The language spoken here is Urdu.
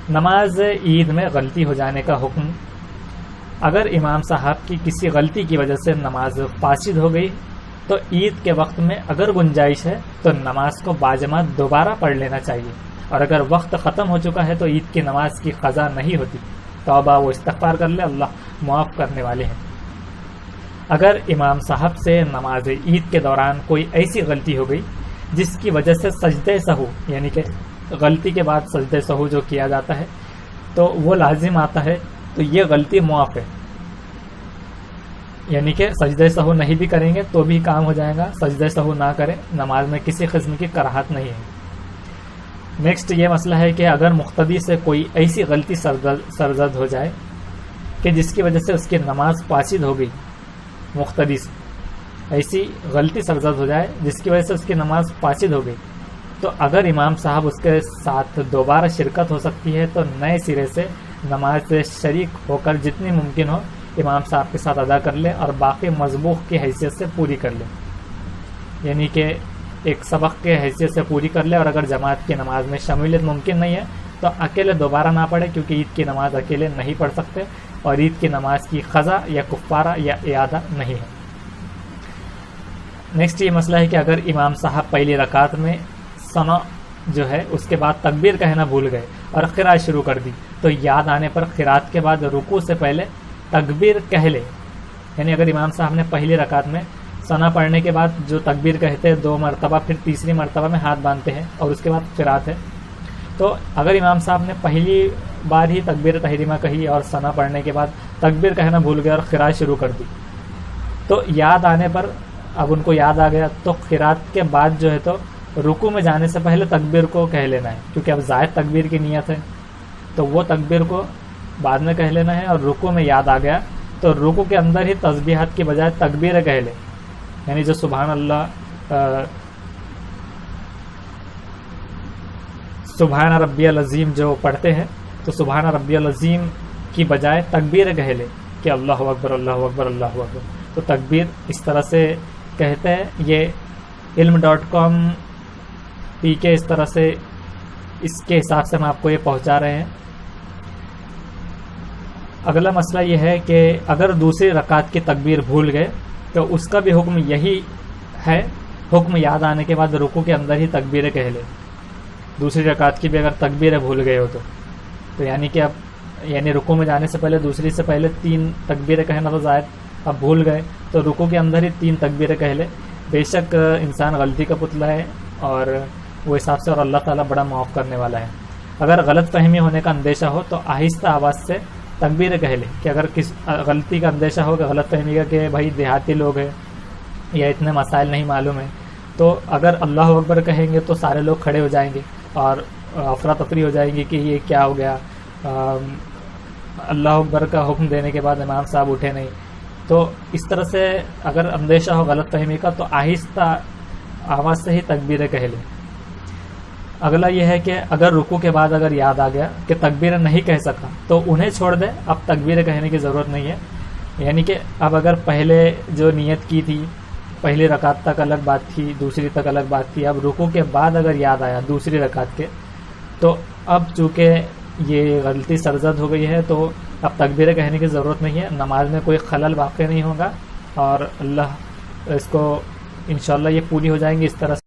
نماز عید میں غلطی ہو جانے کا حکم۔ اگر امام صاحب کی کسی غلطی کی وجہ سے نماز فاسد ہو گئی تو عید کے وقت میں اگر گنجائش ہے تو نماز کو باجماعت دوبارہ پڑھ لینا چاہیے، اور اگر وقت ختم ہو چکا ہے تو عید کی نماز کی قضا نہیں ہوتی، توبہ و استغفار کر لے، اللہ معاف کرنے والے ہیں۔ اگر امام صاحب سے نماز عید کے دوران کوئی ایسی غلطی ہو گئی جس کی وجہ سے سجدہ سہو، یعنی کہ غلطی کے بعد سجدہ سہو جو کیا جاتا ہے تو وہ لازم آتا ہے، تو یہ غلطی معاف ہے، یعنی کہ سجدہ سہو نہیں بھی کریں گے تو بھی کام ہو جائے گا، سجدہ سہو نہ کریں، نماز میں کسی قسم کی کراہت نہیں ہے۔ نیکسٹ یہ مسئلہ ہے کہ اگر مقتدی سے کوئی ایسی غلطی سرزد ہو جائے کہ جس کی وجہ سے اس کی نماز فاسد ہو گئی، مقتدی سے ایسی غلطی سرزد ہو جائے جس کی وجہ سے اس کی نماز فاسد ہو گئی، تو اگر امام صاحب اس کے ساتھ دوبارہ شرکت ہو سکتی ہے تو نئے سرے سے نماز سے شریک ہو کر جتنی ممکن ہو امام صاحب کے ساتھ ادا کر لے اور باقی مذبوح کی حیثیت سے پوری کر لے، یعنی کہ ایک سبق کے حیثیت سے پوری کر لے، اور اگر جماعت کی نماز میں شمولیت ممکن نہیں ہے تو اکیلے دوبارہ نہ پڑھے، کیونکہ عید کی نماز اکیلے نہیں پڑھ سکتے اور عید کی نماز کی قضا یا کفارہ یا اعادہ نہیں ہے۔ نیکسٹ یہ مسئلہ ہے کہ اگر امام صاحب پہلی رکعت میں ثنا جو ہے اس کے بعد تکبیر کہنا بھول گئے اور قرات شروع کر دی تو یاد آنے پر قرات کے بعد رکوع سے پہلے تکبیر کہہ لے، یعنی اگر امام صاحب نے پہلی رکعت میں ثنا پڑھنے کے بعد جو تکبیر کہتے ہیں 2 مرتبہ، پھر تیسری مرتبہ میں ہاتھ باندھتے ہیں اور اس کے بعد قرات ہے، تو اگر امام صاحب نے پہلی بار ہی تکبیر تحریمہ کہی اور ثنا پڑھنے کے بعد تکبیر کہنا بھول گئے اور قرات شروع کر دی، تو یاد آنے پر اب ان کو یاد آ گیا تو قرات کے بعد جو ہے تو رکوع میں جانے سے پہلے تکبیر کو کہہ لینا ہے، کیونکہ اب زائد تکبیر کی نیت ہے تو وہ تکبیر کو بعد میں کہہ لینا ہے، اور رکوع میں یاد آ گیا تو رکوع کے اندر ہی تسبیحات کی بجائے تکبیر کہہ لے، یعنی جو سبحان اللہ سبحان ربی العظیم جو پڑھتے ہیں تو سبحان ربی العظیم کی بجائے تکبیر کہہ لے کہ اللہ اکبر اللہ اکبر اللہ اکبر، تو تکبیر اس طرح سے کہتے ہیں۔ یہ علم.com پی کے اس طرح سے اس کے حساب سے ہم آپ کو یہ پہنچا رہے ہیں۔ اگلا مسئلہ یہ ہے کہ اگر دوسری رکعت کی تکبیر بھول گئے تو اس کا بھی حکم یہی ہے، حکم یاد آنے کے بعد رکوع کے اندر ہی تکبیر کہہ لے، دوسری رکعت کی بھی اگر تکبیر بھول گئے ہو تو یعنی کہ اب رکوع میں جانے سے پہلے دوسری سے پہلے 3 تکبیریں کہنا تو زائد، اب بھول گئے تو رکوع کے اندر ہی 3 تکبیریں کہہ لے۔ بے شک انسان غلطی کا پتلا ہے اور وہ حساب سے، اور اللہ تعالیٰ بڑا معاف کرنے والا ہے۔ اگر غلط فہمی ہونے کا اندیشہ ہو تو آہستہ آواز سے تکبیر کہہ لے، کہ اگر کس غلطی کا اندیشہ ہو کہ غلط فہمی کا کہ بھائی دیہاتی لوگ ہیں یا اتنے مسائل نہیں معلوم ہیں، تو اگر اللہ اکبر کہیں گے تو سارے لوگ کھڑے ہو جائیں گے اور افراتفری ہو جائیں گی کہ یہ کیا ہو گیا، اللہ اکبر کا حکم دینے کے بعد امام صاحب اٹھے نہیں، تو اس طرح سے اگر اندیشہ ہو غلط فہمی کا تو آہستہ آواز سے ہی تکبیر کہہ لے۔ اگلا یہ ہے کہ اگر رکوع کے بعد اگر یاد آ گیا کہ تکبیر نہیں کہہ سکا تو انہیں چھوڑ دے، اب تکبیر کہنے کی ضرورت نہیں ہے، یعنی کہ اب اگر پہلے جو نیت کی تھی پہلی رکعت تک الگ بات تھی، دوسری تک الگ بات تھی، اب رکوع کے بعد اگر یاد آیا دوسری رکعت کے تو اب چونکہ یہ غلطی سرزد ہو گئی ہے تو اب تکبیر کہنے کی ضرورت نہیں ہے، نماز میں کوئی خلل واقع نہیں ہوگا اور اللہ اس کو انشاءاللہ یہ پوری ہو جائیں گی اس طرح سے۔